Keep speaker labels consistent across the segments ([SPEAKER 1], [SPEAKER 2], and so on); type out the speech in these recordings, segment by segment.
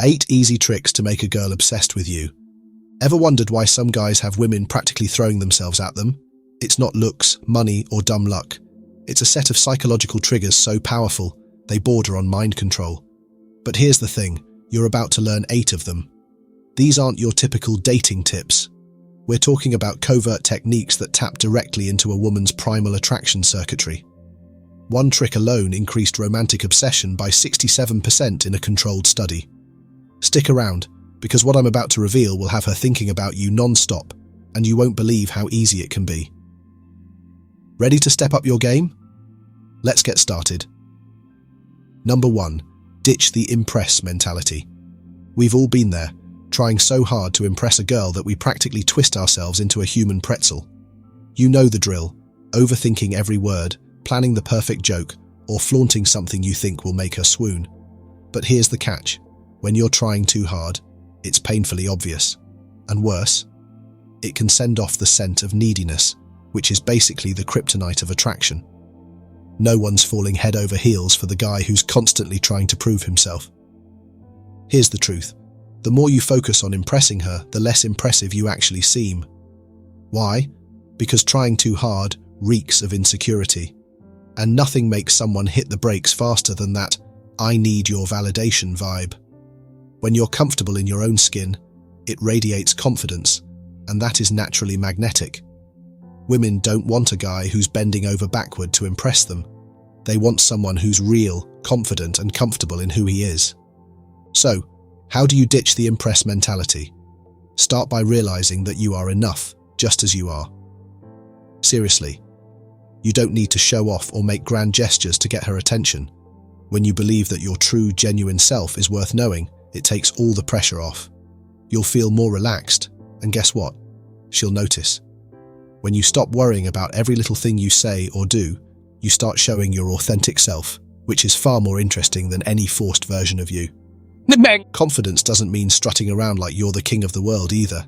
[SPEAKER 1] 8 easy tricks to make a girl obsessed with you. Ever wondered why some guys have women practically throwing themselves at them? It's not looks, money, or dumb luck. It's a set of psychological triggers so powerful, they border on mind control. But here's the thing, you're about to learn 8 of them. These aren't your typical dating tips. We're talking about covert techniques that tap directly into a woman's primal attraction circuitry. One trick alone increased romantic obsession by 67% in a controlled study. Stick around, because what I'm about to reveal will have her thinking about you non-stop, and you won't believe how easy it can be. Ready to step up your game? Let's get started. Number 1. Ditch the impress mentality. We've all been there, trying so hard to impress a girl that we practically twist ourselves into a human pretzel. You know the drill, overthinking every word, planning the perfect joke, or flaunting something you think will make her swoon. But here's the catch. When you're trying too hard, it's painfully obvious. And worse, it can send off the scent of neediness, which is basically the kryptonite of attraction. No one's falling head over heels for the guy who's constantly trying to prove himself. Here's the truth. The more you focus on impressing her, the less impressive you actually seem. Why? Because trying too hard reeks of insecurity. And nothing makes someone hit the brakes faster than that "I need your validation" vibe. When you're comfortable in your own skin, it radiates confidence, and that is naturally magnetic. Women don't want a guy who's bending over backward to impress them. They want someone who's real, confident, and comfortable in who he is. So, how do you ditch the impress mentality? Start by realizing that you are enough, just as you are. Seriously, you don't need to show off or make grand gestures to get her attention. When you believe that your true, genuine self is worth knowing, it takes all the pressure off. You'll feel more relaxed, and guess what? She'll notice. When you stop worrying about every little thing you say or do, you start showing your authentic self, which is far more interesting than any forced version of you. Confidence doesn't mean strutting around like you're the king of the world either.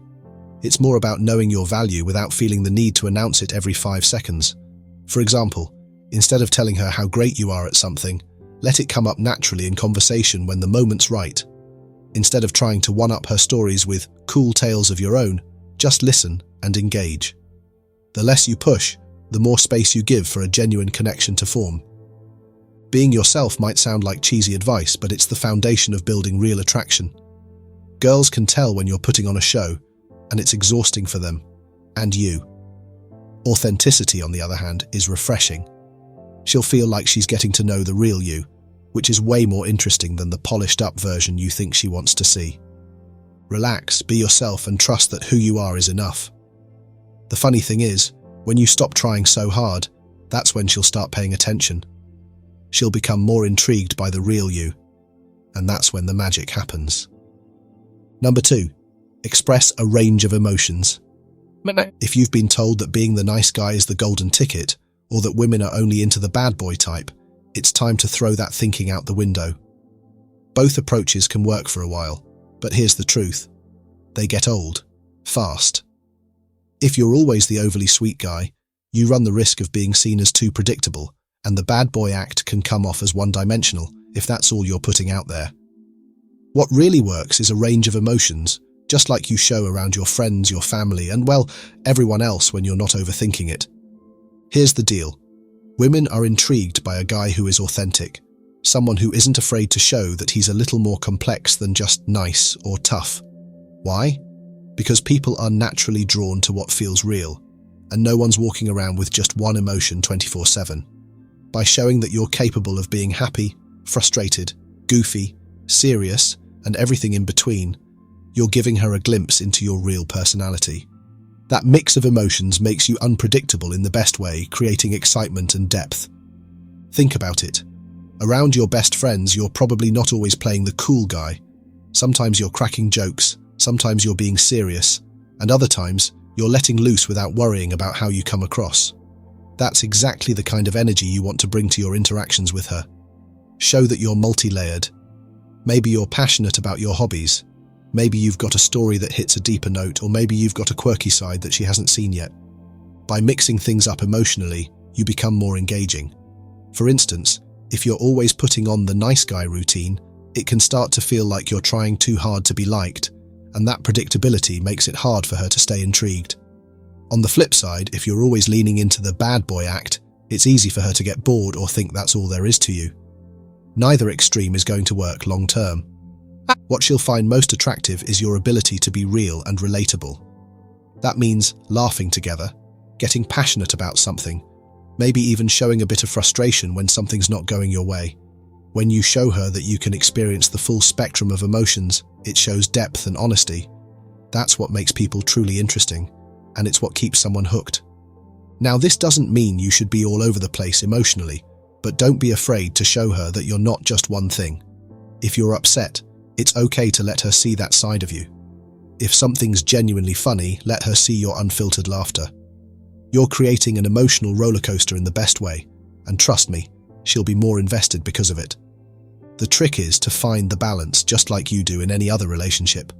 [SPEAKER 1] It's more about knowing your value without feeling the need to announce it every 5 seconds. For example, instead of telling her how great you are at something, let it come up naturally in conversation when the moment's right. Instead of trying to one-up her stories with cool tales of your own, just listen and engage. The less you push, the more space you give for a genuine connection to form. Being yourself might sound like cheesy advice, but it's the foundation of building real attraction. Girls can tell when you're putting on a show, and it's exhausting for them, and you. Authenticity, on the other hand, is refreshing. She'll feel like she's getting to know the real you, which is way more interesting than the polished-up version you think she wants to see. Relax, be yourself, and trust that who you are is enough. The funny thing is, when you stop trying so hard, that's when she'll start paying attention. She'll become more intrigued by the real you, and that's when the magic happens. Number 2, express a range of emotions. If you've been told that being the nice guy is the golden ticket, or that women are only into the bad boy type, it's time to throw that thinking out the window. Both approaches can work for a while, but here's the truth. They get old, fast. If you're always the overly sweet guy, you run the risk of being seen as too predictable, and the bad boy act can come off as one-dimensional if that's all you're putting out there. What really works is a range of emotions, just like you show around your friends, your family, and, well, everyone else when you're not overthinking it. Here's the deal. Women are intrigued by a guy who is authentic, someone who isn't afraid to show that he's a little more complex than just nice or tough. Why? Because people are naturally drawn to what feels real, and no one's walking around with just one emotion 24/7. By showing that you're capable of being happy, frustrated, goofy, serious, and everything in between, you're giving her a glimpse into your real personality. That mix of emotions makes you unpredictable in the best way, creating excitement and depth. Think about it. Around your best friends, you're probably not always playing the cool guy. Sometimes you're cracking jokes, sometimes you're being serious, and other times you're letting loose without worrying about how you come across. That's exactly the kind of energy you want to bring to your interactions with her. Show that you're multi-layered. Maybe you're passionate about your hobbies. Maybe you've got a story that hits a deeper note, or maybe you've got a quirky side that she hasn't seen yet. By mixing things up emotionally, you become more engaging. For instance, if you're always putting on the nice guy routine, It can start to feel like you're trying too hard to be liked, and that predictability makes it hard for her to stay intrigued. On the flip side, if you're always leaning into the bad boy act, it's easy for her to get bored or think that's all there is to you. Neither extreme is going to work long term. What she'll find most attractive is your ability to be real and relatable. That means laughing together, getting passionate about something, maybe even showing a bit of frustration when something's not going your way. When you show her that you can experience the full spectrum of emotions, it shows depth and honesty. That's what makes people truly interesting, and it's what keeps someone hooked. Now, this doesn't mean you should be all over the place emotionally, but don't be afraid to show her that you're not just one thing. If you're upset, it's okay to let her see that side of you. If something's genuinely funny, let her see your unfiltered laughter. You're creating an emotional roller coaster in the best way, and trust me, she'll be more invested because of it. The trick is to find the balance just like you do in any other relationship.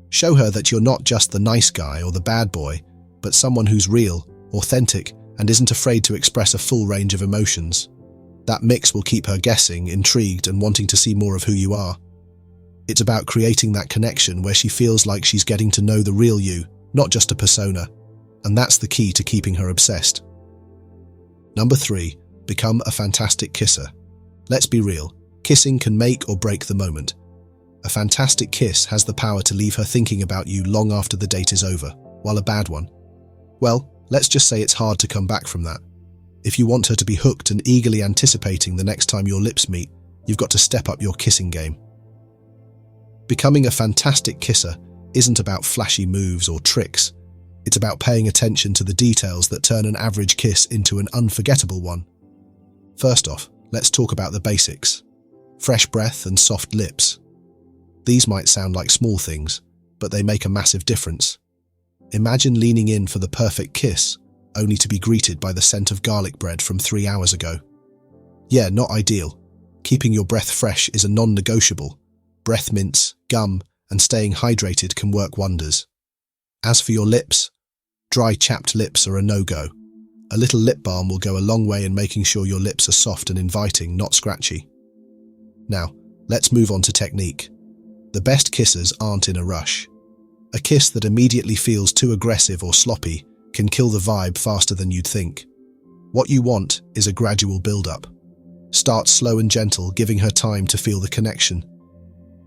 [SPEAKER 1] Show her that you're not just the nice guy or the bad boy, but someone who's real, authentic, and isn't afraid to express a full range of emotions. That mix will keep her guessing, intrigued, and wanting to see more of who you are. It's about creating that connection where she feels like she's getting to know the real you, not just a persona, and that's the key to keeping her obsessed. Number 3, become a fantastic kisser. Let's be real, kissing can make or break the moment. A fantastic kiss has the power to leave her thinking about you long after the date is over, while a bad one, well, let's just say it's hard to come back from that. If you want her to be hooked and eagerly anticipating the next time your lips meet, you've got to step up your kissing game. Becoming a fantastic kisser isn't about flashy moves or tricks. It's about paying attention to the details that turn an average kiss into an unforgettable one. First off, let's talk about the basics. Fresh breath and soft lips. These might sound like small things, but they make a massive difference. Imagine leaning in for the perfect kiss, only to be greeted by the scent of garlic bread from 3 hours ago. Yeah, not ideal. Keeping your breath fresh is a non-negotiable. Breath mints, gum, and staying hydrated can work wonders. As for your lips, dry chapped lips are a no-go. A little lip balm will go a long way in making sure your lips are soft and inviting, not scratchy. Now, let's move on to technique. The best kissers aren't in a rush. A kiss that immediately feels too aggressive or sloppy can kill the vibe faster than you'd think. What you want is a gradual build-up. Start slow and gentle, giving her time to feel the connection.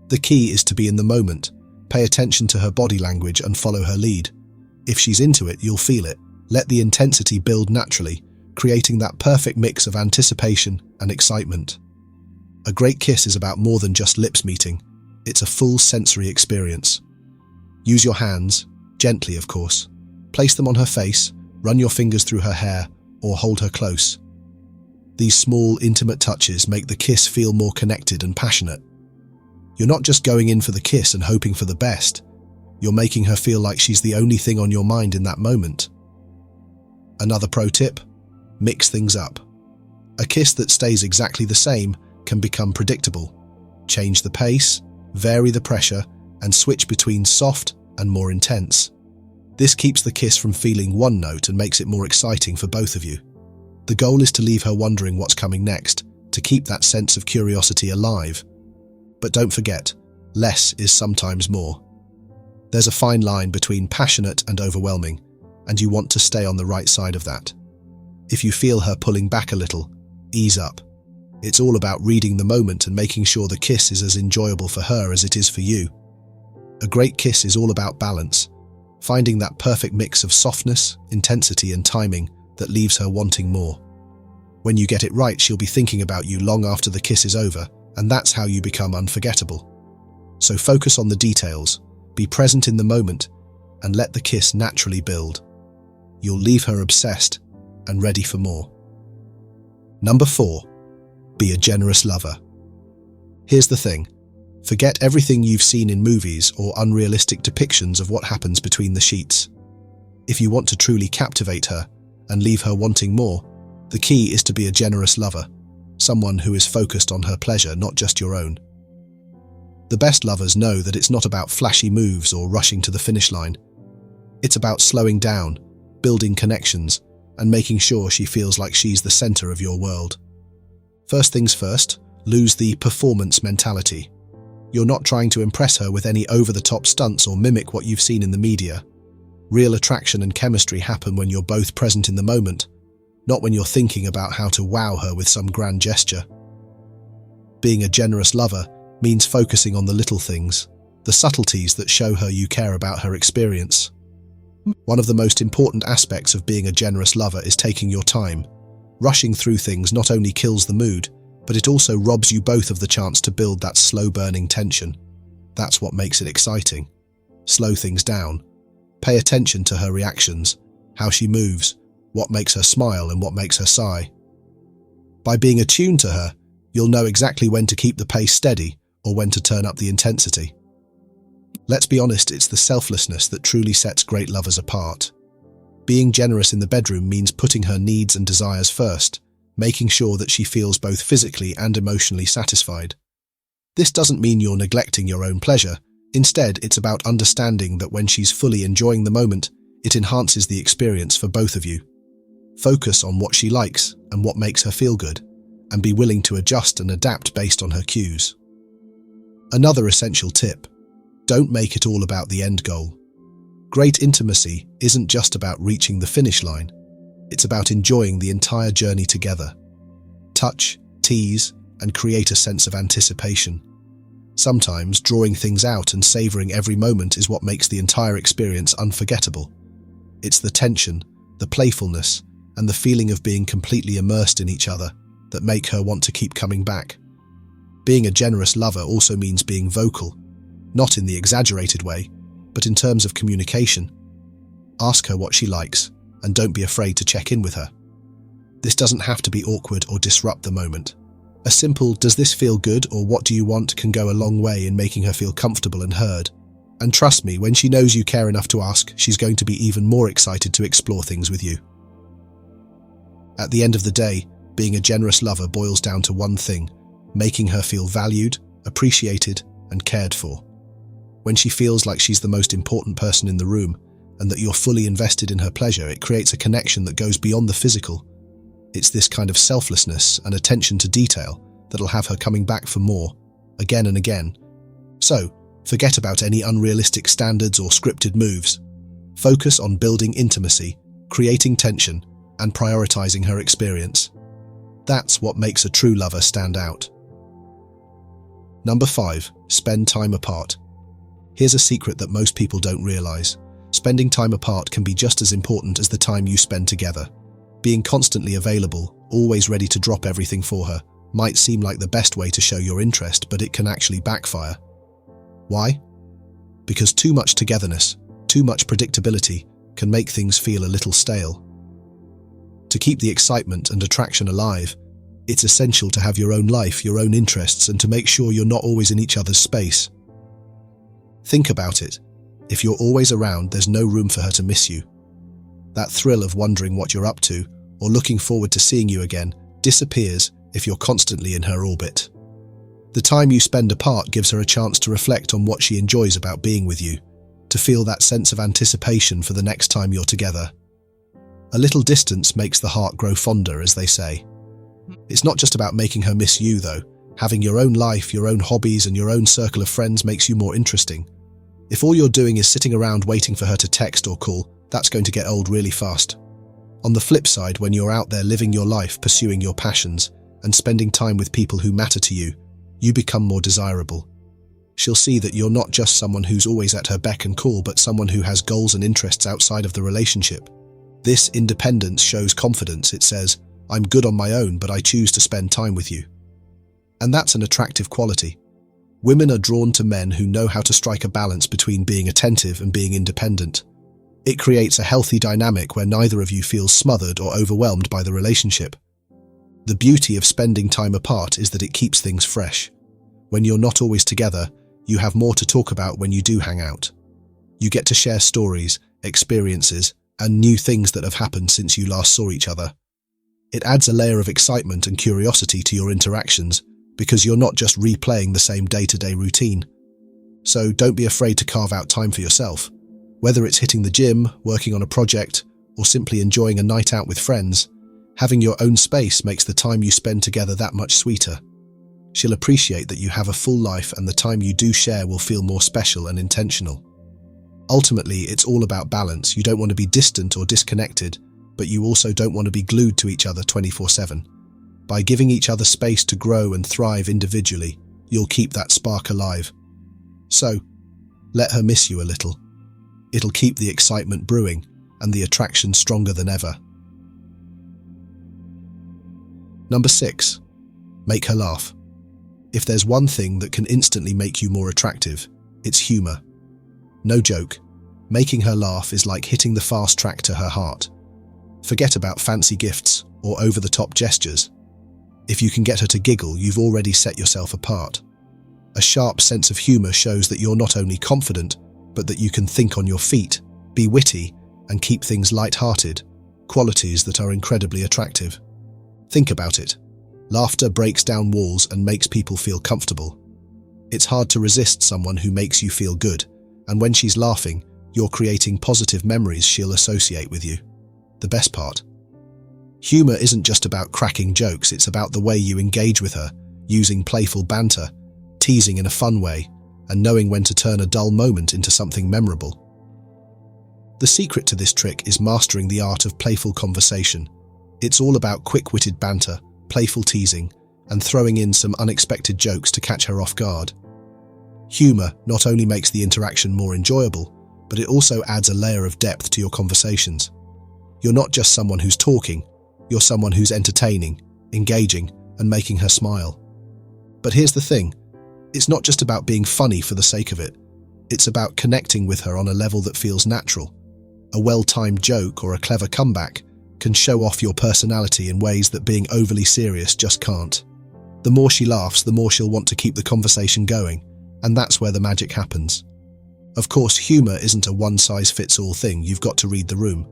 [SPEAKER 1] The key is to be in the moment, pay attention to her body language and follow her lead. If she's into it, you'll feel it. Let the intensity build naturally, creating that perfect mix of anticipation and excitement. A great kiss is about more than just lips meeting. It's a full sensory experience. Use your hands, gently of course. Place them on her face, run your fingers through her hair, or hold her close. These small, intimate touches make the kiss feel more connected and passionate. You're not just going in for the kiss and hoping for the best. You're making her feel like she's the only thing on your mind in that moment. Another pro tip: mix things up. A kiss that stays exactly the same can become predictable. Change the pace, vary the pressure, and switch between soft and more intense. This keeps the kiss from feeling one note and makes it more exciting for both of you. The goal is to leave her wondering what's coming next, to keep that sense of curiosity alive. But don't forget, less is sometimes more. There's a fine line between passionate and overwhelming, and you want to stay on the right side of that. If you feel her pulling back a little, ease up. It's all about reading the moment and making sure the kiss is as enjoyable for her as it is for you. A great kiss is all about balance, finding that perfect mix of softness, intensity, and timing that leaves her wanting more. When you get it right, she'll be thinking about you long after the kiss is over, and that's how you become unforgettable. So focus on the details, be present in the moment, and let the kiss naturally build. You'll leave her obsessed and ready for more. Number 4, be a generous lover. Here's the thing. Forget everything you've seen in movies or unrealistic depictions of what happens between the sheets. If you want to truly captivate her and leave her wanting more, the key is to be a generous lover, someone who is focused on her pleasure, not just your own. The best lovers know that it's not about flashy moves or rushing to the finish line. It's about slowing down, building connections, and making sure she feels like she's the center of your world. First things first, Lose the performance mentality. You're not trying to impress her with any over-the-top stunts or mimic what you've seen in the media. Real attraction and chemistry happen when you're both present in the moment, not when you're thinking about how to wow her with some grand gesture. Being a generous lover means focusing on the little things, the subtleties that show her you care about her experience. One of the most important aspects of being a generous lover is taking your time. Rushing through things not only kills the mood, but it also robs you both of the chance to build that slow-burning tension. That's what makes it exciting. Slow things down. Pay attention to her reactions, how she moves, what makes her smile and what makes her sigh. By being attuned to her, you'll know exactly when to keep the pace steady or when to turn up the intensity. Let's be honest, it's the selflessness that truly sets great lovers apart. Being generous in the bedroom means putting her needs and desires first, making sure that she feels both physically and emotionally satisfied. This doesn't mean you're neglecting your own pleasure. Instead, it's about understanding that when she's fully enjoying the moment, it enhances the experience for both of you. Focus on what she likes and what makes her feel good, and be willing to adjust and adapt based on her cues. Another essential tip: don't make it all about the end goal. Great intimacy isn't just about reaching the finish line. It's about enjoying the entire journey together. Touch, tease, and create a sense of anticipation. Sometimes drawing things out and savoring every moment is what makes the entire experience unforgettable. It's the tension, the playfulness, and the feeling of being completely immersed in each other that make her want to keep coming back. Being a generous lover also means being vocal, not in the exaggerated way, but in terms of communication. Ask her what she likes, and don't be afraid to check in with her. This doesn't have to be awkward or disrupt the moment. A simple "does this feel good" or "what do you want" can go a long way in making her feel comfortable and heard. And trust me, when she knows you care enough to ask, she's going to be even more excited to explore things with you. At the end of the day, being a generous lover boils down to one thing: making her feel valued, appreciated, and cared for. When she feels like she's the most important person in the room, and that you're fully invested in her pleasure, it creates a connection that goes beyond the physical. It's this kind of selflessness and attention to detail that'll have her coming back for more, again and again. So, forget about any unrealistic standards or scripted moves. Focus on building intimacy, creating tension, and prioritizing her experience. That's what makes a true lover stand out. Number 5. Spend time apart. Here's a secret that most people don't realize. Spending time apart can be just as important as the time you spend together. Being constantly available, always ready to drop everything for her, might seem like the best way to show your interest, but it can actually backfire. Why? Because too much togetherness, too much predictability, can make things feel a little stale. To keep the excitement and attraction alive, it's essential to have your own life, your own interests, and to make sure you're not always in each other's space. Think about it. If you're always around, there's no room for her to miss you. That thrill of wondering what you're up to, or looking forward to seeing you again, disappears if you're constantly in her orbit. The time you spend apart gives her a chance to reflect on what she enjoys about being with you, to feel that sense of anticipation for the next time you're together. A little distance makes the heart grow fonder, as they say. It's not just about making her miss you, though. Having your own life, your own hobbies, and your own circle of friends makes you more interesting. If all you're doing is sitting around waiting for her to text or call, that's going to get old really fast. On the flip side, when you're out there living your life, pursuing your passions, and spending time with people who matter to you, you become more desirable. She'll see that you're not just someone who's always at her beck and call, but someone who has goals and interests outside of the relationship. This independence shows confidence. It says, "I'm good on my own, but I choose to spend time with you." And that's an attractive quality. Women are drawn to men who know how to strike a balance between being attentive and being independent. It creates a healthy dynamic where neither of you feels smothered or overwhelmed by the relationship. The beauty of spending time apart is that it keeps things fresh. When you're not always together, you have more to talk about when you do hang out. You get to share stories, experiences, and new things that have happened since you last saw each other. It adds a layer of excitement and curiosity to your interactions, because you're not just replaying the same day-to-day routine. So don't be afraid to carve out time for yourself. Whether it's hitting the gym, working on a project, or simply enjoying a night out with friends, having your own space makes the time you spend together that much sweeter. She'll appreciate that you have a full life and the time you do share will feel more special and intentional. Ultimately, it's all about balance. You don't want to be distant or disconnected, but you also don't want to be glued to each other 24/7. By giving each other space to grow and thrive individually, you'll keep that spark alive. So, let her miss you a little. It'll keep the excitement brewing and the attraction stronger than ever. Number 6. Make her laugh. If there's one thing that can instantly make you more attractive, it's humor. No joke, making her laugh is like hitting the fast track to her heart. Forget about fancy gifts or over-the-top gestures. If you can get her to giggle, you've already set yourself apart. A sharp sense of humor shows that you're not only confident, but that you can think on your feet, be witty, and keep things light-hearted, qualities that are incredibly attractive. Think about it. Laughter breaks down walls and makes people feel comfortable. It's hard to resist someone who makes you feel good, and when she's laughing, you're creating positive memories she'll associate with you. The best part? Humor isn't just about cracking jokes, it's about the way you engage with her, using playful banter, teasing in a fun way, and knowing when to turn a dull moment into something memorable. The secret to this trick is mastering the art of playful conversation. It's all about quick-witted banter, playful teasing, and throwing in some unexpected jokes to catch her off guard. Humor not only makes the interaction more enjoyable, but it also adds a layer of depth to your conversations. You're not just someone who's talking, you're someone who's entertaining, engaging, and making her smile. But here's the thing, it's not just about being funny for the sake of it. It's about connecting with her on a level that feels natural. A well-timed joke or a clever comeback can show off your personality in ways that being overly serious just can't. The more she laughs, the more she'll want to keep the conversation going, and that's where the magic happens. Of course, humor isn't a one-size-fits-all thing. You've got to read the room.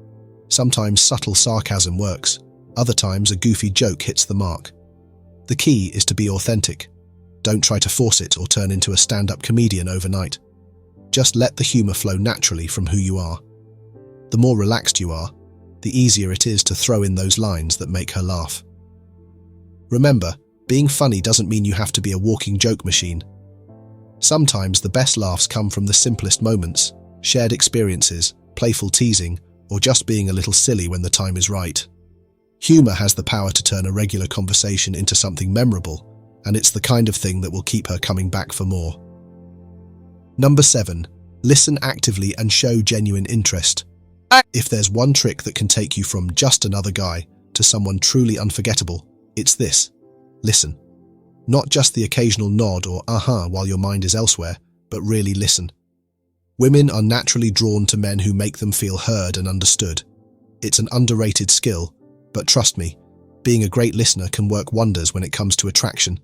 [SPEAKER 1] Sometimes subtle sarcasm works, other times a goofy joke hits the mark. The key is to be authentic. Don't try to force it or turn into a stand-up comedian overnight. Just let the humor flow naturally from who you are. The more relaxed you are, the easier it is to throw in those lines that make her laugh. Remember, being funny doesn't mean you have to be a walking joke machine. Sometimes the best laughs come from the simplest moments, shared experiences, playful teasing, or just being a little silly when the time is right. Humor has the power to turn a regular conversation into something memorable, and it's the kind of thing that will keep her coming back for more. Number 7. Listen actively and show genuine interest. If there's one trick that can take you from just another guy to someone truly unforgettable, it's this. Listen. Not just the occasional nod or while your mind is elsewhere, but really listen. Women are naturally drawn to men who make them feel heard and understood. It's an underrated skill, but trust me, being a great listener can work wonders when it comes to attraction.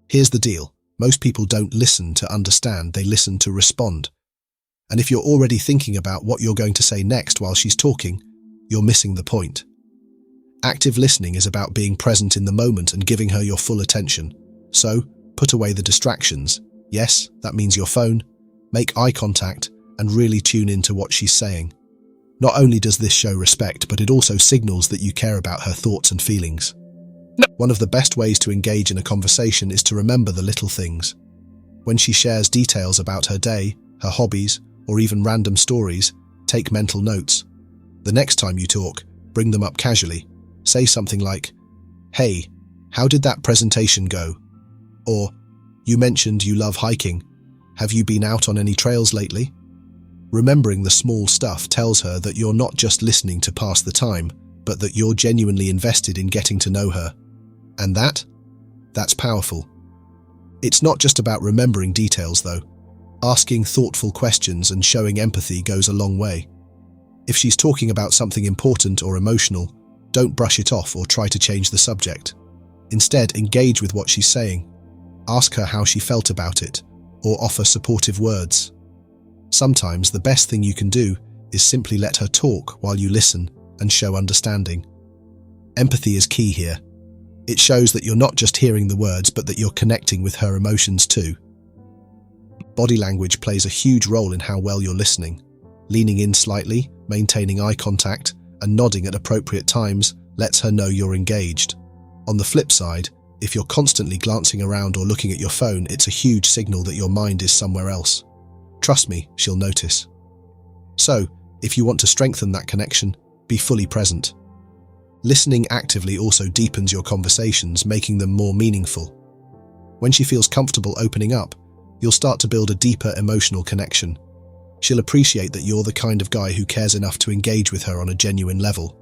[SPEAKER 1] Here's the deal. Most people don't listen to understand, they listen to respond. And if you're already thinking about what you're going to say next while she's talking, you're missing the point. Active listening is about being present in the moment and giving her your full attention. So, put away the distractions. Yes, that means your phone. Make eye contact and really tune into what she's saying. Not only does this show respect, but it also signals that you care about her thoughts and feelings. One of the best ways to engage in a conversation is to remember the little things. When she shares details about her day, her hobbies, or even random stories, take mental notes. The next time you talk, bring them up casually. Say something like, "Hey, how did that presentation go?" Or, "You mentioned you love hiking. Have you been out on any trails lately?" Remembering the small stuff tells her that you're not just listening to pass the time, but that you're genuinely invested in getting to know her. And that's powerful. It's not just about remembering details, though. Asking thoughtful questions and showing empathy goes a long way. If she's talking about something important or emotional, don't brush it off or try to change the subject. Instead, engage with what she's saying. Ask her how she felt about it, or offer supportive words. Sometimes the best thing you can do is simply let her talk while you listen and show understanding. Empathy is key here. It shows that you're not just hearing the words, but that you're connecting with her emotions too. Body language plays a huge role in how well you're listening. Leaning in slightly, maintaining eye contact, and nodding at appropriate times lets her know you're engaged. On the flip side, If you're constantly glancing around or looking at your phone, it's a huge signal that your mind is somewhere else. Trust me, she'll notice. So, if you want to strengthen that connection, be fully present. Listening actively also deepens your conversations, making them more meaningful. When she feels comfortable opening up, you'll start to build a deeper emotional connection. She'll appreciate that you're the kind of guy who cares enough to engage with her on a genuine level,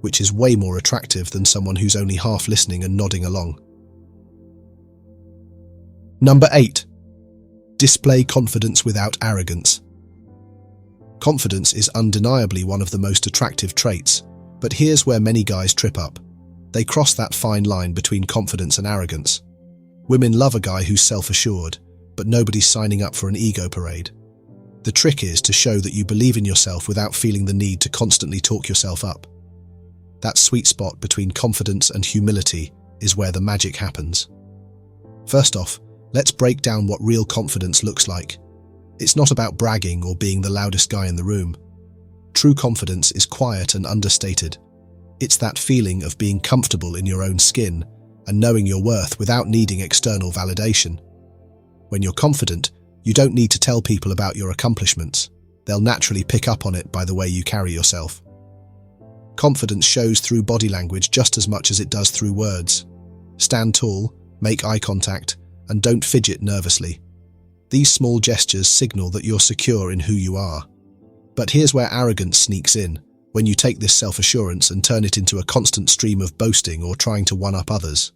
[SPEAKER 1] which is way more attractive than someone who's only half listening and nodding along. Number 8. Display confidence without arrogance. Confidence is undeniably one of the most attractive traits, but here's where many guys trip up. They cross that fine line between confidence and arrogance. Women love a guy who's self-assured, but nobody's signing up for an ego parade. The trick is to show that you believe in yourself without feeling the need to constantly talk yourself up. That sweet spot between confidence and humility is where the magic happens. First off, let's break down what real confidence looks like. It's not about bragging or being the loudest guy in the room. True confidence is quiet and understated. It's that feeling of being comfortable in your own skin and knowing your worth without needing external validation. When you're confident, you don't need to tell people about your accomplishments. They'll naturally pick up on it by the way you carry yourself. Confidence shows through body language just as much as it does through words. Stand tall, make eye contact, and don't fidget nervously. These small gestures signal that you're secure in who you are. But here's where arrogance sneaks in, when you take this self-assurance and turn it into a constant stream of boasting or trying to one-up others.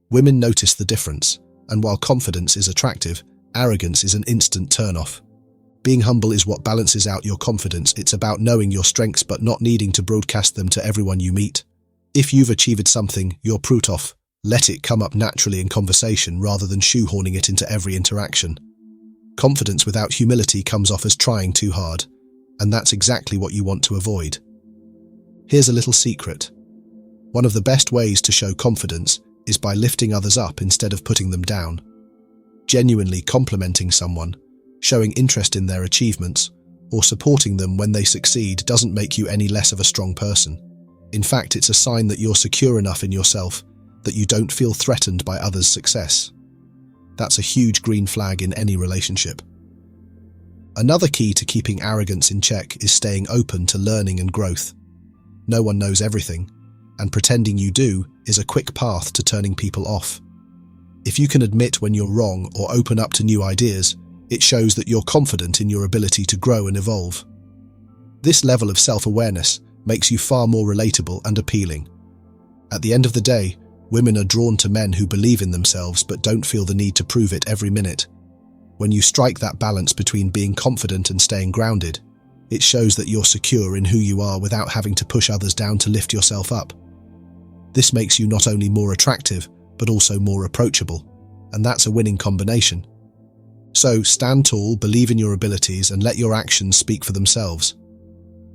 [SPEAKER 1] Women notice the difference, and while confidence is attractive, arrogance is an instant turn-off. Being humble is what balances out your confidence. It's about knowing your strengths but not needing to broadcast them to everyone you meet. If you've achieved something, you're proof of. Let it come up naturally in conversation rather than shoehorning it into every interaction. Confidence without humility comes off as trying too hard, and that's exactly what you want to avoid. Here's a little secret. One of the best ways to show confidence is by lifting others up instead of putting them down. Genuinely complimenting someone, showing interest in their achievements, or supporting them when they succeed doesn't make you any less of a strong person. In fact, it's a sign that you're secure enough in yourself that you don't feel threatened by others' success. That's a huge green flag in any relationship. Another key to keeping arrogance in check is staying open to learning and growth. No one knows everything, and pretending you do is a quick path to turning people off. If you can admit when you're wrong or open up to new ideas, it shows that you're confident in your ability to grow and evolve. This level of self-awareness makes you far more relatable and appealing. At the end of the day, women are drawn to men who believe in themselves but don't feel the need to prove it every minute. When you strike that balance between being confident and staying grounded, it shows that you're secure in who you are without having to push others down to lift yourself up. This makes you not only more attractive, but also more approachable, and that's a winning combination. So stand tall, believe in your abilities, and let your actions speak for themselves.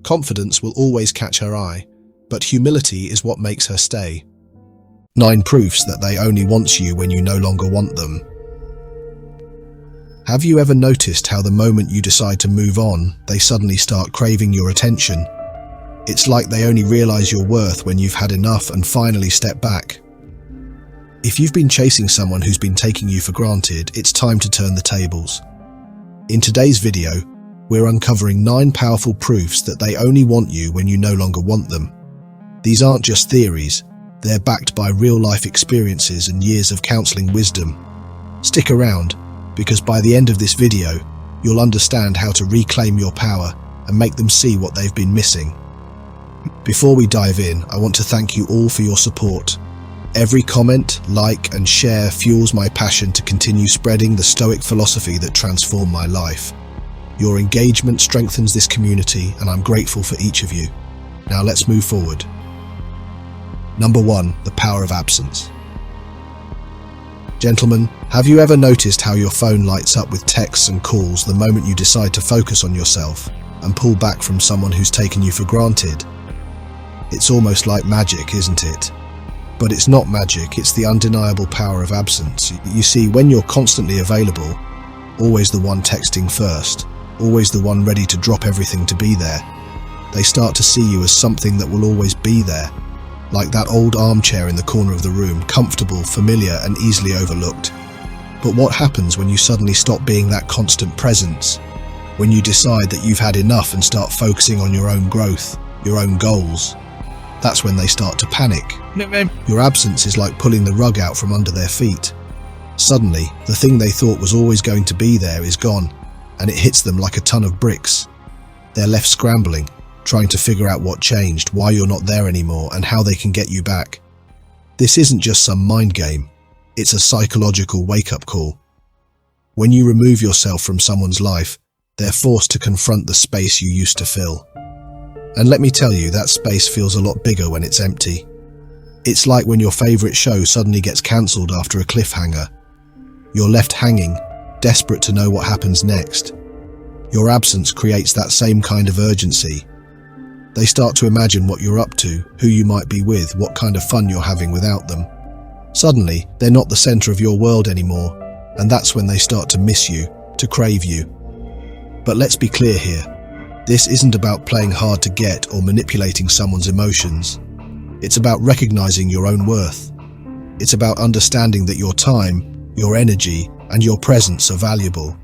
[SPEAKER 1] Confidence will always catch her eye, but humility is what makes her stay. 9 proofs that they only want you when you no longer want them. Have you ever noticed how the moment you decide to move on, they suddenly start craving your attention? It's like they only realize your worth when you've had enough and finally step back. If you've been chasing someone who's been taking you for granted, it's time to turn the tables. In today's video, we're uncovering 9 powerful proofs that they only want you when you no longer want them. These aren't just theories, they're backed by real-life experiences and years of counseling wisdom. Stick around, because by the end of this video, you'll understand how to reclaim your power and make them see what they've been missing. Before we dive in, I want to thank you all for your support. Every comment, like, and share fuels my passion to continue spreading the Stoic philosophy that transformed my life. Your engagement strengthens this community, and I'm grateful for each of you. Now let's move forward. Number 1, the power of absence. Gentlemen, have you ever noticed how your phone lights up with texts and calls the moment you decide to focus on yourself and pull back from someone who's taken you for granted? It's almost like magic, isn't it? But it's not magic, it's the undeniable power of absence. You see, when you're constantly available, always the one texting first, always the one ready to drop everything to be there, they start to see you as something that will always be there. like that old armchair in the corner of the room, comfortable, familiar, and easily overlooked. But what happens when you suddenly stop being that constant presence? When you decide that you've had enough and start focusing on your own growth, your own goals? That's when they start to panic. Your absence is like pulling the rug out from under their feet. Suddenly, the thing they thought was always going to be there is gone, and it hits them like a ton of bricks. They're left scrambling, trying to figure out what changed, why you're not there anymore, and how they can get you back. This isn't just some mind game. It's a psychological wake-up call. When you remove yourself from someone's life, they're forced to confront the space you used to fill. And let me tell you, that space feels a lot bigger when it's empty. It's like when your favorite show suddenly gets cancelled after a cliffhanger. You're left hanging, desperate to know what happens next. Your absence creates that same kind of urgency. They start to imagine what you're up to, who you might be with, what kind of fun you're having without them. Suddenly, they're not the center of your world anymore, and that's when they start to miss you, to crave you. But let's be clear here. This isn't about playing hard to get or manipulating someone's emotions. It's about recognizing your own worth. It's about understanding that your time, your energy, and your presence are valuable.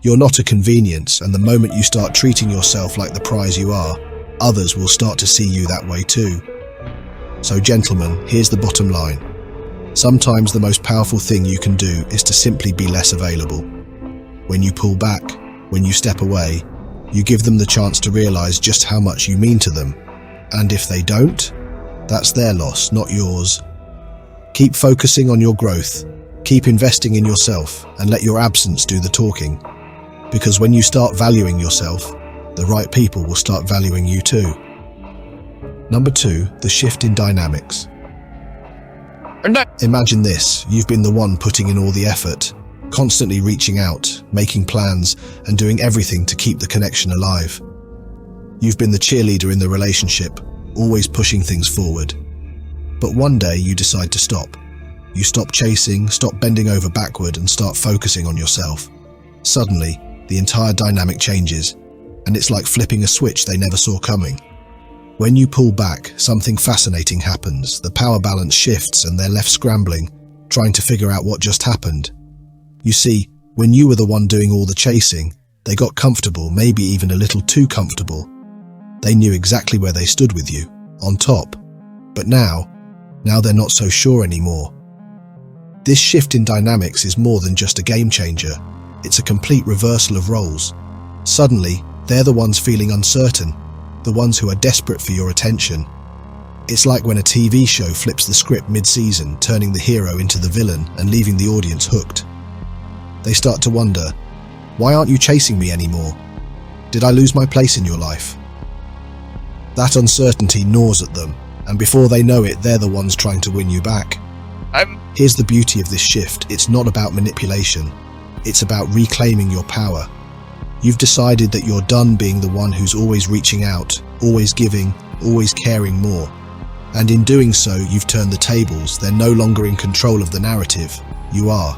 [SPEAKER 1] You're not a convenience, and the moment you start treating yourself like the prize you are, others will start to see you that way too. So gentlemen, here's the bottom line. Sometimes the most powerful thing you can do is to simply be less available. When you pull back, when you step away, you give them the chance to realize just how much you mean to them. And if they don't, that's their loss, not yours. Keep focusing on your growth, keep investing in yourself, and let your absence do the talking. Because when you start valuing yourself, the right people will start valuing you too. Number 2, the shift in dynamics. Imagine this, you've been the one putting in all the effort, constantly reaching out, making plans, and doing everything to keep the connection alive. You've been the cheerleader in the relationship, always pushing things forward. But one day you decide to stop. You stop chasing, stop bending over backward, and start focusing on yourself. Suddenly, the entire dynamic changes, and it's like flipping a switch they never saw coming. When you pull back, something fascinating happens. The power balance shifts and they're left scrambling, trying to figure out what just happened. You see, when you were the one doing all the chasing, they got comfortable, maybe even a little too comfortable. They knew exactly where they stood with you, on top. But now they're not so sure anymore. This shift in dynamics is more than just a game changer. It's a complete reversal of roles. Suddenly, they're the ones feeling uncertain, the ones who are desperate for your attention. It's like when a TV show flips the script mid-season, turning the hero into the villain and leaving the audience hooked. They start to wonder, why aren't you chasing me anymore? Did I lose my place in your life? That uncertainty gnaws at them, and before they know it, they're the ones trying to win you back. Here's the beauty of this shift. It's not about manipulation. It's about reclaiming your power. You've decided that you're done being the one who's always reaching out, always giving, always caring more. And in doing so, you've turned the tables. They're no longer in control of the narrative. You are.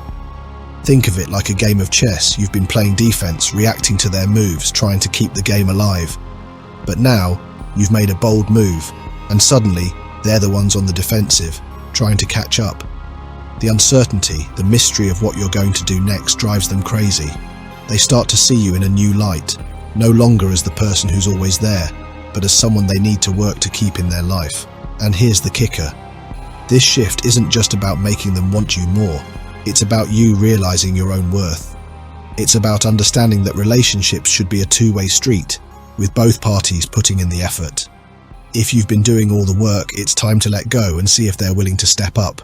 [SPEAKER 1] Think of it like a game of chess. You've been playing defense, reacting to their moves, trying to keep the game alive. But now, you've made a bold move, and suddenly, they're the ones on the defensive, trying to catch up. The uncertainty, the mystery of what you're going to do next drives them crazy. They start to see you in a new light, no longer as the person who's always there, but as someone they need to work to keep in their life. And here's the kicker. This shift isn't just about making them want you more. It's about you realizing your own worth. It's about understanding that relationships should be a two-way street, with both parties putting in the effort. If you've been doing all the work, it's time to let go and see if they're willing to step up.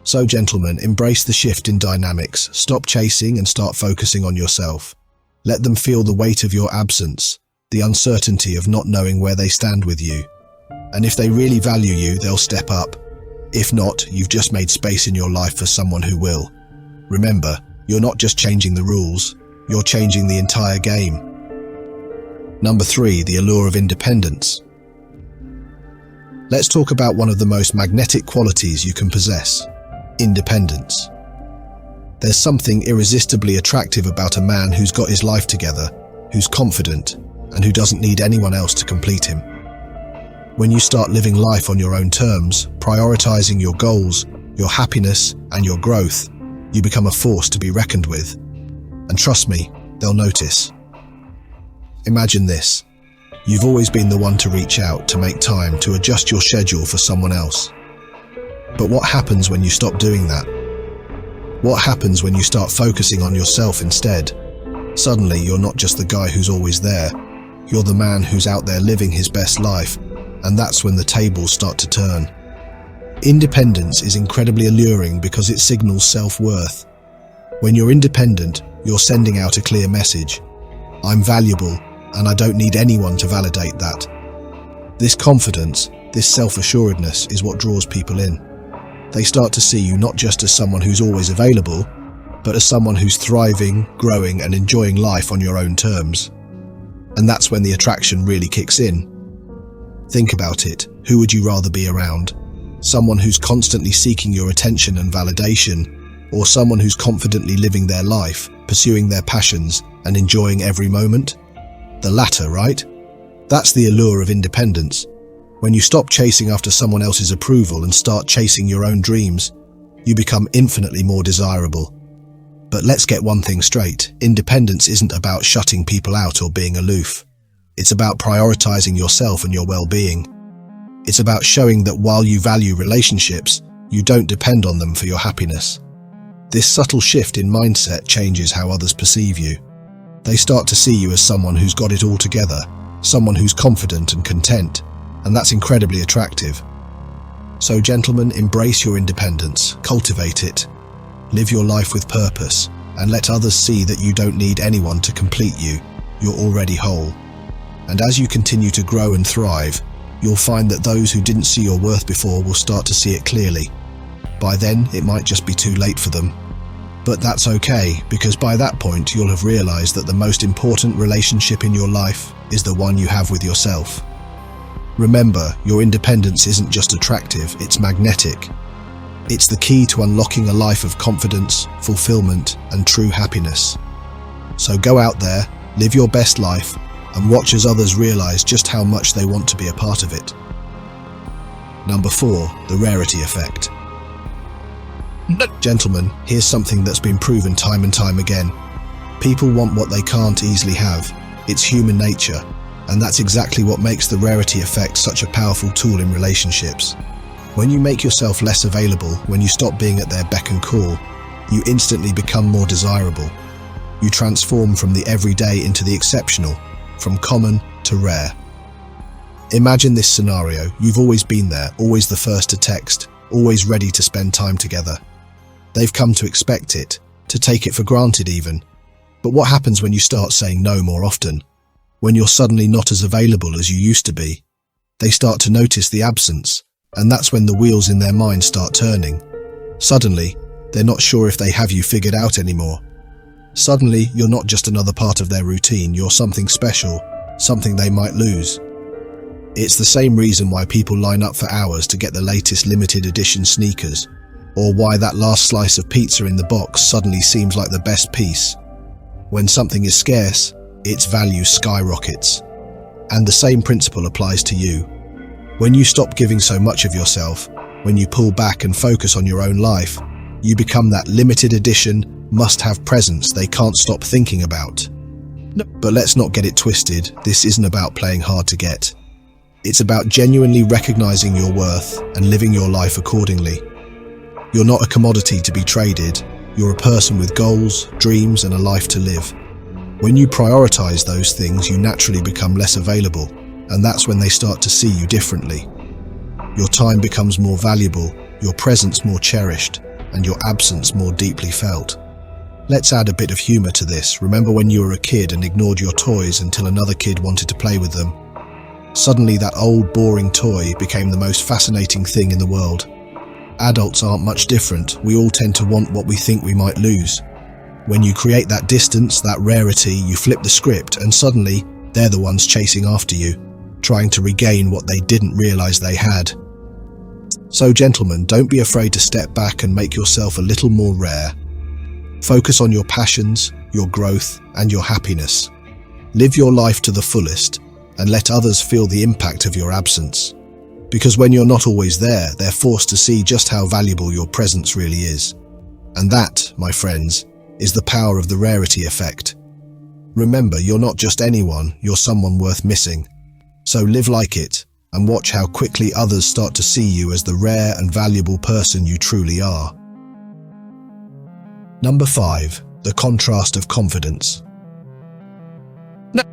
[SPEAKER 1] So gentlemen, embrace the shift in dynamics, stop chasing and start focusing on yourself. Let them feel the weight of your absence, the uncertainty of not knowing where they stand with you. And if they really value you, they'll step up. If not, you've just made space in your life for someone who will. Remember, you're not just changing the rules, you're changing the entire game. Number 3, the allure of independence. Let's talk about one of the most magnetic qualities you can possess. Independence. There's something irresistibly attractive about a man who's got his life together, who's confident, and who doesn't need anyone else to complete him. When you start living life on your own terms, prioritizing your goals, your happiness, and your growth, you become a force to be reckoned with. And trust me, they'll notice. Imagine this. You've always been the one to reach out, to make time, to adjust your schedule for someone else. But what happens when you stop doing that? What happens when you start focusing on yourself instead? Suddenly, you're not just the guy who's always there. You're the man who's out there living his best life, and that's when the tables start to turn. Independence is incredibly alluring because it signals self-worth. When you're independent, you're sending out a clear message. I'm valuable, and I don't need anyone to validate that. This confidence, this self-assuredness is what draws people in. They start to see you not just as someone who's always available, but as someone who's thriving, growing, and enjoying life on your own terms. And that's when the attraction really kicks in. Think about it. Who would you rather be around? Someone who's constantly seeking your attention and validation, or someone who's confidently living their life, pursuing their passions, and enjoying every moment? The latter, right? That's the allure of independence. When you stop chasing after someone else's approval and start chasing your own dreams, you become infinitely more desirable. But let's get one thing straight. Independence isn't about shutting people out or being aloof. It's about prioritizing yourself and your well-being. It's about showing that while you value relationships, you don't depend on them for your happiness. This subtle shift in mindset changes how others perceive you. They start to see you as someone who's got it all together, someone who's confident and content, and that's incredibly attractive. So gentlemen, embrace your independence, cultivate it, live your life with purpose, and let others see that you don't need anyone to complete you. You're already whole. And as you continue to grow and thrive, you'll find that those who didn't see your worth before will start to see it clearly. By then, it might just be too late for them. But that's okay, because by that point, you'll have realized that the most important relationship in your life is the one you have with yourself. Remember, your independence isn't just attractive, it's magnetic. It's the key to unlocking a life of confidence, fulfillment, and true happiness. So go out there, live your best life, and watch as others realize just how much they want to be a part of it. Number 4, the Rarity Effect. Gentlemen, here's something that's been proven time and time again. People want what they can't easily have. It's human nature, and that's exactly what makes the Rarity Effect such a powerful tool in relationships. When you make yourself less available, when you stop being at their beck and call, you instantly become more desirable. You transform from the everyday into the exceptional, from common to rare. Imagine this scenario. You've always been there, always the first to text, always ready to spend time together. They've come to expect it, to take it for granted even. But what happens when you start saying no more often? When you're suddenly not as available as you used to be? They start to notice the absence, and that's when the wheels in their mind start turning. Suddenly, they're not sure if they have you figured out anymore. Suddenly, you're not just another part of their routine, you're something special, something they might lose. It's the same reason why people line up for hours to get the latest limited edition sneakers, or why that last slice of pizza in the box suddenly seems like the best piece. When something is scarce, its value skyrockets. And the same principle applies to you. When you stop giving so much of yourself, when you pull back and focus on your own life, you become that limited edition, must-have presence they can't stop thinking about. But let's not get it twisted. This isn't about playing hard to get. It's about genuinely recognizing your worth and living your life accordingly. You're not a commodity to be traded. You're a person with goals, dreams, and a life to live. When you prioritize those things, you naturally become less available, and that's when they start to see you differently. Your time becomes more valuable, your presence more cherished, and your absence more deeply felt. Let's add a bit of humor to this. Remember when you were a kid and ignored your toys until another kid wanted to play with them? Suddenly that old, boring toy became the most fascinating thing in the world. Adults aren't much different. We all tend to want what we think we might lose. When you create that distance, that rarity, you flip the script, and suddenly they're the ones chasing after you, trying to regain what they didn't realize they had. So gentlemen, don't be afraid to step back and make yourself a little more rare. Focus on your passions, your growth, and your happiness. Live your life to the fullest, and let others feel the impact of your absence. Because when you're not always there, they're forced to see just how valuable your presence really is. And that, my friends, is the power of the Rarity Effect. Remember, you're not just anyone, you're someone worth missing. So live like it, and watch how quickly others start to see you as the rare and valuable person you truly are. Number 5. The contrast of confidence.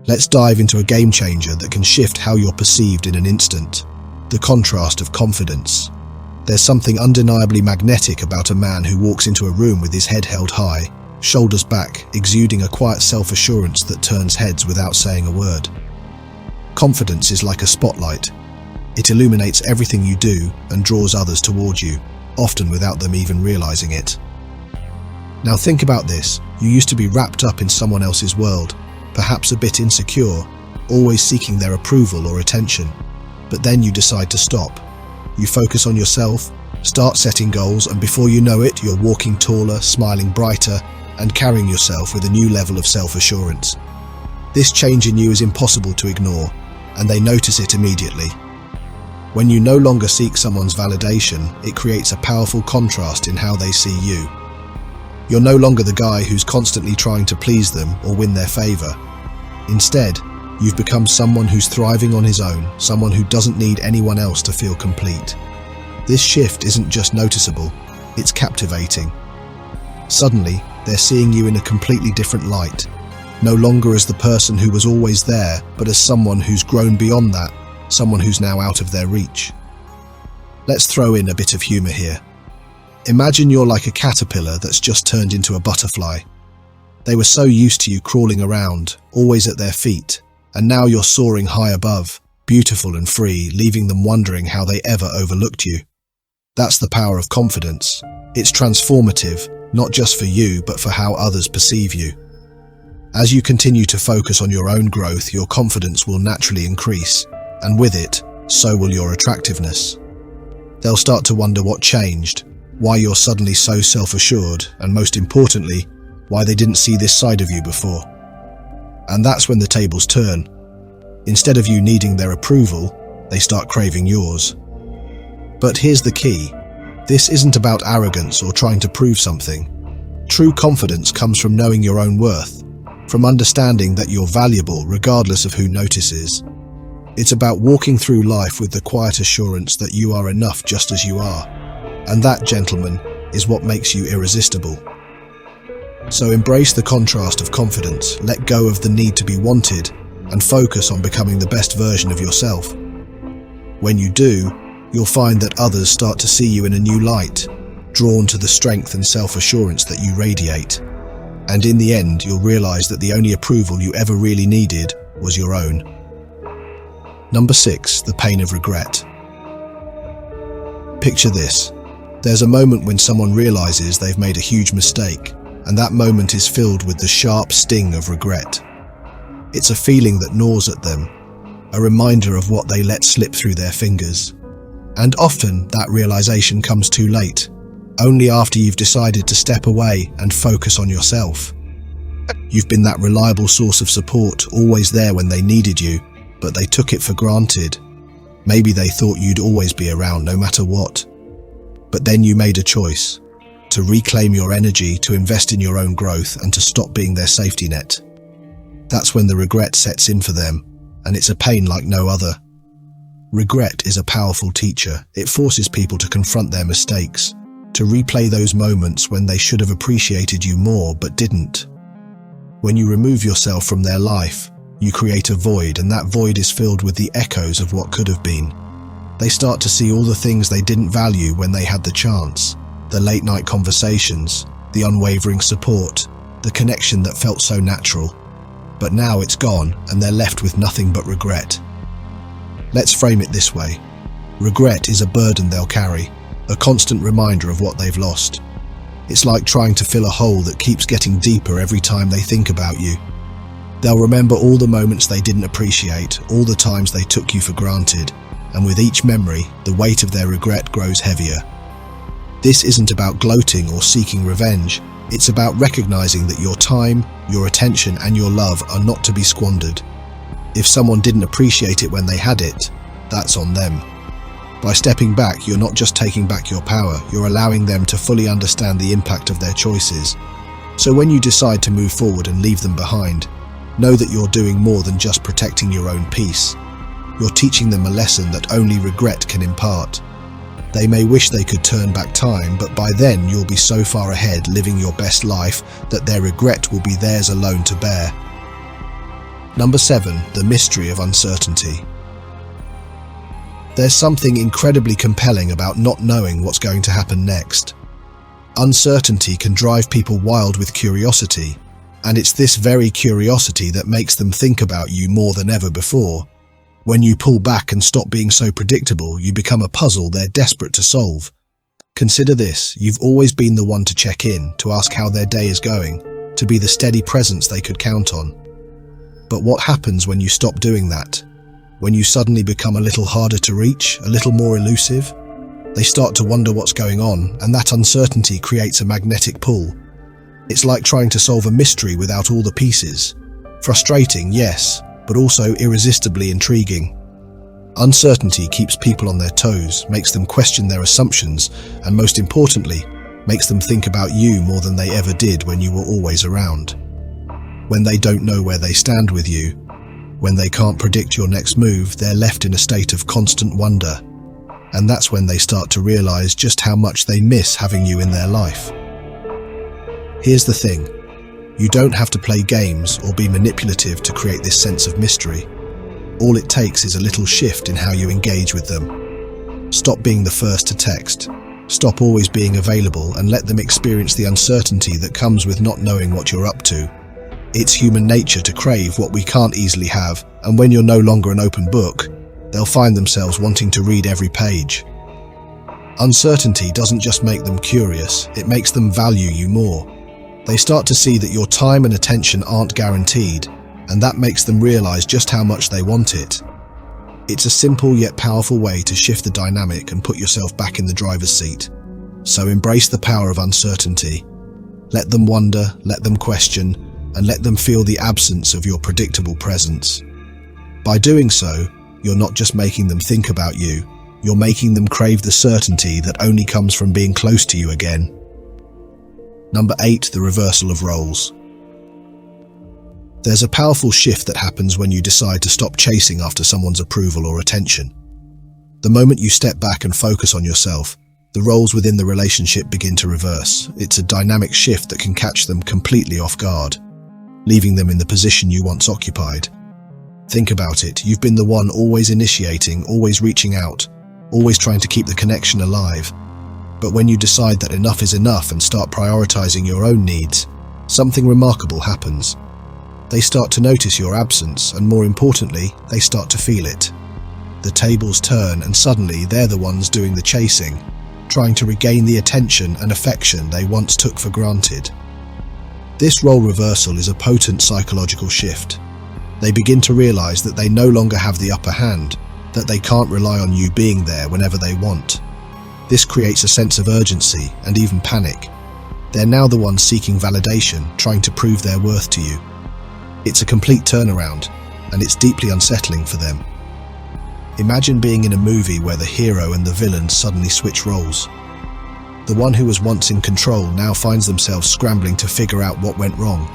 [SPEAKER 1] Let's dive into a game changer that can shift how you're perceived in an instant. The contrast of confidence. There's something undeniably magnetic about a man who walks into a room with his head held high, shoulders back, exuding a quiet self-assurance that turns heads without saying a word. Confidence is like a spotlight. It illuminates everything you do and draws others towards you, often without them even realizing it. Now think about this. You used to be wrapped up in someone else's world, perhaps a bit insecure, always seeking their approval or attention. But then you decide to stop. You focus on yourself, start setting goals, and before you know it, you're walking taller, smiling brighter, and carrying yourself with a new level of self-assurance. This change in you is impossible to ignore, and they notice it immediately. When you no longer seek someone's validation, it creates a powerful contrast in how they see you. You're no longer the guy who's constantly trying to please them or win their favor. Instead, you've become someone who's thriving on his own, someone who doesn't need anyone else to feel complete. This shift isn't just noticeable, it's captivating. Suddenly, they're seeing you in a completely different light, no longer as the person who was always there, but as someone who's grown beyond that, someone who's now out of their reach. Let's throw in a bit of humor here. Imagine you're like a caterpillar that's just turned into a butterfly. They were so used to you crawling around, always at their feet, and now you're soaring high above, beautiful and free, leaving them wondering how they ever overlooked you. That's the power of confidence. It's transformative, not just for you, but for how others perceive you. As you continue to focus on your own growth, your confidence will naturally increase, and with it, so will your attractiveness. They'll start to wonder what changed, why you're suddenly so self-assured, and most importantly, why they didn't see this side of you before. And that's when the tables turn. Instead of you needing their approval, they start craving yours. But here's the key. This isn't about arrogance or trying to prove something. True confidence comes from knowing your own worth, from understanding that you're valuable regardless of who notices. It's about walking through life with the quiet assurance that you are enough just as you are. And that, gentlemen, is what makes you irresistible. So embrace the contrast of confidence, let go of the need to be wanted, and focus on becoming the best version of yourself. When you do, you'll find that others start to see you in a new light, drawn to the strength and self-assurance that you radiate. And in the end, you'll realize that the only approval you ever really needed was your own. Number 6, the pain of regret. Picture this. There's a moment when someone realizes they've made a huge mistake, and that moment is filled with the sharp sting of regret. It's a feeling that gnaws at them, a reminder of what they let slip through their fingers. And often that realization comes too late, only after you've decided to step away and focus on yourself. You've been that reliable source of support, always there when they needed you, but they took it for granted. Maybe they thought you'd always be around no matter what. But then you made a choice to reclaim your energy, to invest in your own growth, and to stop being their safety net. That's when the regret sets in for them, and it's a pain like no other. Regret is a powerful teacher. It forces people to confront their mistakes, to replay those moments when they should have appreciated you more but didn't. When you remove yourself from their life, you create a void, and that void is filled with the echoes of what could have been. They start to see all the things they didn't value when they had the chance. The late night conversations, the unwavering support, the connection that felt so natural. But now it's gone, and they're left with nothing but regret. Let's frame it this way. Regret is a burden they'll carry, a constant reminder of what they've lost. It's like trying to fill a hole that keeps getting deeper every time they think about you. They'll remember all the moments they didn't appreciate, all the times they took you for granted, and with each memory, the weight of their regret grows heavier. This isn't about gloating or seeking revenge. It's about recognizing that your time, your attention, and your love are not to be squandered. If someone didn't appreciate it when they had it, that's on them. By stepping back, you're not just taking back your power, you're allowing them to fully understand the impact of their choices. So when you decide to move forward and leave them behind, know that you're doing more than just protecting your own peace. You're teaching them a lesson that only regret can impart. They may wish they could turn back time, but by then you'll be so far ahead living your best life that their regret will be theirs alone to bear. Number 7, the mystery of uncertainty. There's something incredibly compelling about not knowing what's going to happen next. Uncertainty can drive people wild with curiosity, and it's this very curiosity that makes them think about you more than ever before. When you pull back and stop being so predictable, you become a puzzle they're desperate to solve. Consider this: you've always been the one to check in, to ask how their day is going, to be the steady presence they could count on. But what happens when you stop doing that? When you suddenly become a little harder to reach, a little more elusive? They start to wonder what's going on, and that uncertainty creates a magnetic pull. It's like trying to solve a mystery without all the pieces. Frustrating, yes, but also irresistibly intriguing. Uncertainty keeps people on their toes, makes them question their assumptions, and most importantly, makes them think about you more than they ever did when you were always around. When they don't know where they stand with you, when they can't predict your next move, they're left in a state of constant wonder. And that's when they start to realize just how much they miss having you in their life. Here's the thing: you don't have to play games or be manipulative to create this sense of mystery. All it takes is a little shift in how you engage with them. Stop being the first to text. Stop always being available and let them experience the uncertainty that comes with not knowing what you're up to. It's human nature to crave what we can't easily have, and when you're no longer an open book, they'll find themselves wanting to read every page. Uncertainty doesn't just make them curious, it makes them value you more. They start to see that your time and attention aren't guaranteed, and that makes them realize just how much they want it. It's a simple yet powerful way to shift the dynamic and put yourself back in the driver's seat. So embrace the power of uncertainty. Let them wonder, let them question, and let them feel the absence of your predictable presence. By doing so, you're not just making them think about you, you're making them crave the certainty that only comes from being close to you again. Number 8, the reversal of roles. There's a powerful shift that happens when you decide to stop chasing after someone's approval or attention. The moment you step back and focus on yourself, the roles within the relationship begin to reverse. It's a dynamic shift that can catch them completely off guard, leaving them in the position you once occupied. Think about it: you've been the one always initiating, always reaching out, always trying to keep the connection alive. But when you decide that enough is enough and start prioritizing your own needs, something remarkable happens. They start to notice your absence, and more importantly, they start to feel it. The tables turn, and suddenly they're the ones doing the chasing, trying to regain the attention and affection they once took for granted. This role reversal is a potent psychological shift. They begin to realize that they no longer have the upper hand, that they can't rely on you being there whenever they want. This creates a sense of urgency and even panic. They're now the ones seeking validation, trying to prove their worth to you. It's a complete turnaround, and it's deeply unsettling for them. Imagine being in a movie where the hero and the villain suddenly switch roles. The one who was once in control now finds themselves scrambling to figure out what went wrong.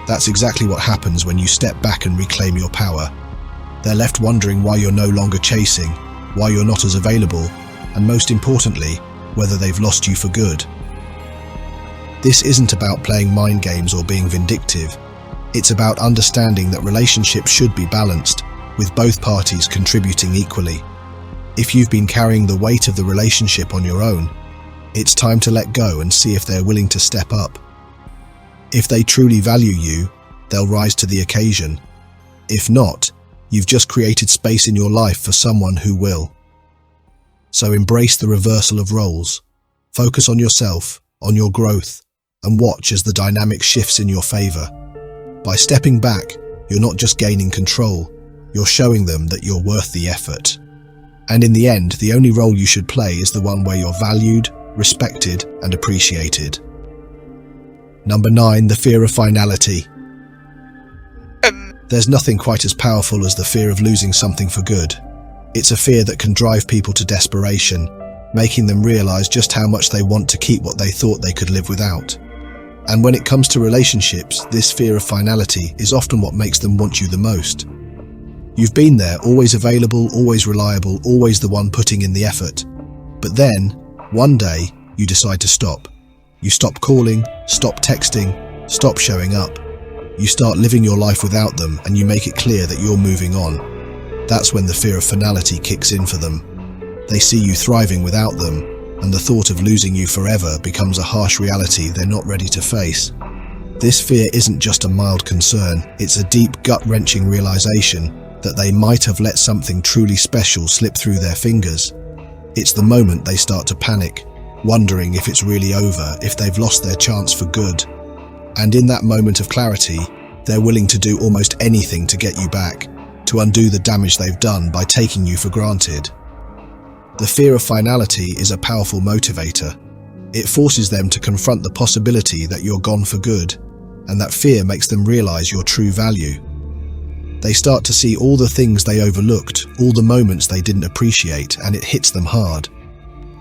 [SPEAKER 1] That's exactly what happens when you step back and reclaim your power. They're left wondering why you're no longer chasing, why you're not as available, and most importantly, whether they've lost you for good. This isn't about playing mind games or being vindictive. It's about understanding that relationships should be balanced, with both parties contributing equally. If you've been carrying the weight of the relationship on your own, it's time to let go and see if they're willing to step up. If they truly value you, they'll rise to the occasion. If not, you've just created space in your life for someone who will. So embrace the reversal of roles. Focus on yourself, on your growth, and watch as the dynamic shifts in your favor. By stepping back, you're not just gaining control, you're showing them that you're worth the effort. And in the end, the only role you should play is the one where you're valued, respected, and appreciated. Number 9, the fear of finality. There's nothing quite as powerful as the fear of losing something for good. It's a fear that can drive people to desperation, making them realize just how much they want to keep what they thought they could live without. And when it comes to relationships, this fear of finality is often what makes them want you the most. You've been there, always available, always reliable, always the one putting in the effort. But then, one day, you decide to stop. You stop calling, stop texting, stop showing up. You start living your life without them, and you make it clear that you're moving on. That's when the fear of finality kicks in for them. They see you thriving without them, and the thought of losing you forever becomes a harsh reality they're not ready to face. This fear isn't just a mild concern, it's a deep, gut-wrenching realization that they might have let something truly special slip through their fingers. It's the moment they start to panic, wondering if it's really over, if they've lost their chance for good. And in that moment of clarity, they're willing to do almost anything to get you back, to undo the damage they've done by taking you for granted. The fear of finality is a powerful motivator. It forces them to confront the possibility that you're gone for good, and that fear makes them realize your true value. They start to see all the things they overlooked, all the moments they didn't appreciate, and it hits them hard.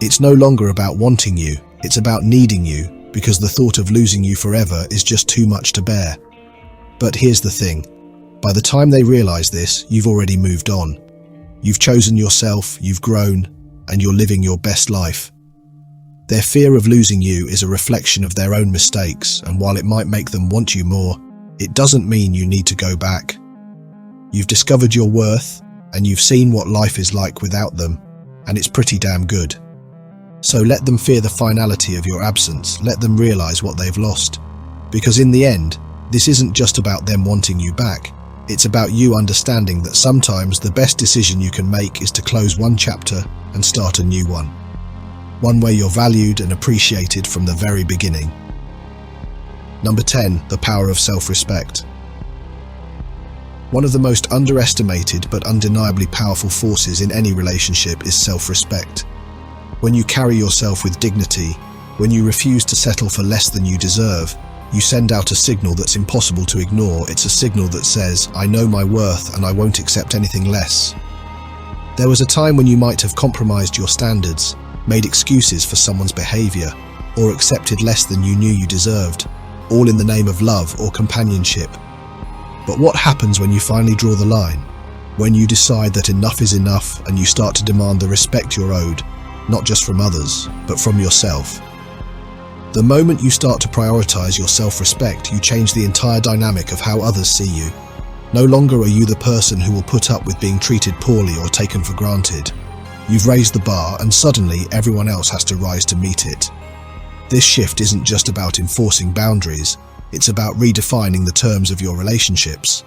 [SPEAKER 1] It's no longer about wanting you, it's about needing you, because the thought of losing you forever is just too much to bear. But here's the thing. By the time they realize this, you've already moved on. You've chosen yourself, you've grown, and you're living your best life. Their fear of losing you is a reflection of their own mistakes, and while it might make them want you more, it doesn't mean you need to go back. You've discovered your worth, and you've seen what life is like without them, and it's pretty damn good. So let them fear the finality of your absence, let them realize what they've lost. Because in the end, this isn't just about them wanting you back, it's about you understanding that sometimes the best decision you can make is to close one chapter and start a new one. One where you're valued and appreciated from the very beginning. Number 10, the power of self-respect. One of the most underestimated but undeniably powerful forces in any relationship is self-respect. When you carry yourself with dignity, when you refuse to settle for less than you deserve, you send out a signal that's impossible to ignore. It's a signal that says, I know my worth and I won't accept anything less. There was a time when you might have compromised your standards, made excuses for someone's behavior, or accepted less than you knew you deserved, all in the name of love or companionship. But what happens when you finally draw the line? When you decide that enough is enough and you start to demand the respect you're owed, not just from others, but from yourself. The moment you start to prioritize your self-respect, you change the entire dynamic of how others see you. No longer are you the person who will put up with being treated poorly or taken for granted. You've raised the bar, and suddenly everyone else has to rise to meet it. This shift isn't just about enforcing boundaries, it's about redefining the terms of your relationships.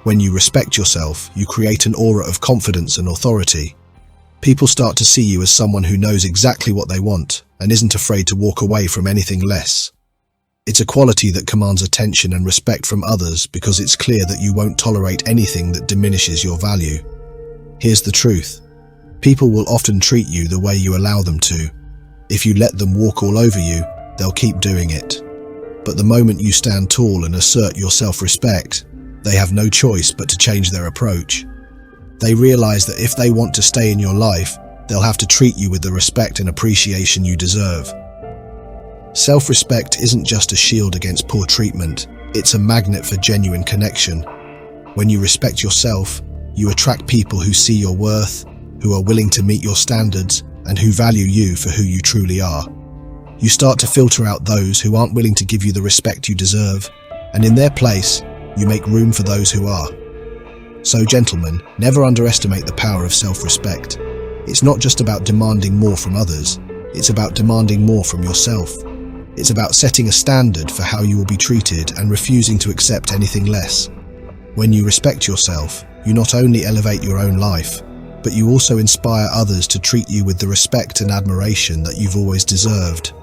[SPEAKER 1] When you respect yourself, you create an aura of confidence and authority. People start to see you as someone who knows exactly what they want and isn't afraid to walk away from anything less. It's a quality that commands attention and respect from others because it's clear that you won't tolerate anything that diminishes your value. Here's the truth. People will often treat you the way you allow them to. If you let them walk all over you, they'll keep doing it. But the moment you stand tall and assert your self-respect, they have no choice but to change their approach. They realize that if they want to stay in your life, they'll have to treat you with the respect and appreciation you deserve. Self-respect isn't just a shield against poor treatment, it's a magnet for genuine connection. When you respect yourself, you attract people who see your worth, who are willing to meet your standards, and who value you for who you truly are. You start to filter out those who aren't willing to give you the respect you deserve, and in their place, you make room for those who are. So gentlemen, never underestimate the power of self-respect. It's not just about demanding more from others, it's about demanding more from yourself. It's about setting a standard for how you will be treated and refusing to accept anything less. When you respect yourself, you not only elevate your own life, but you also inspire others to treat you with the respect and admiration that you've always deserved.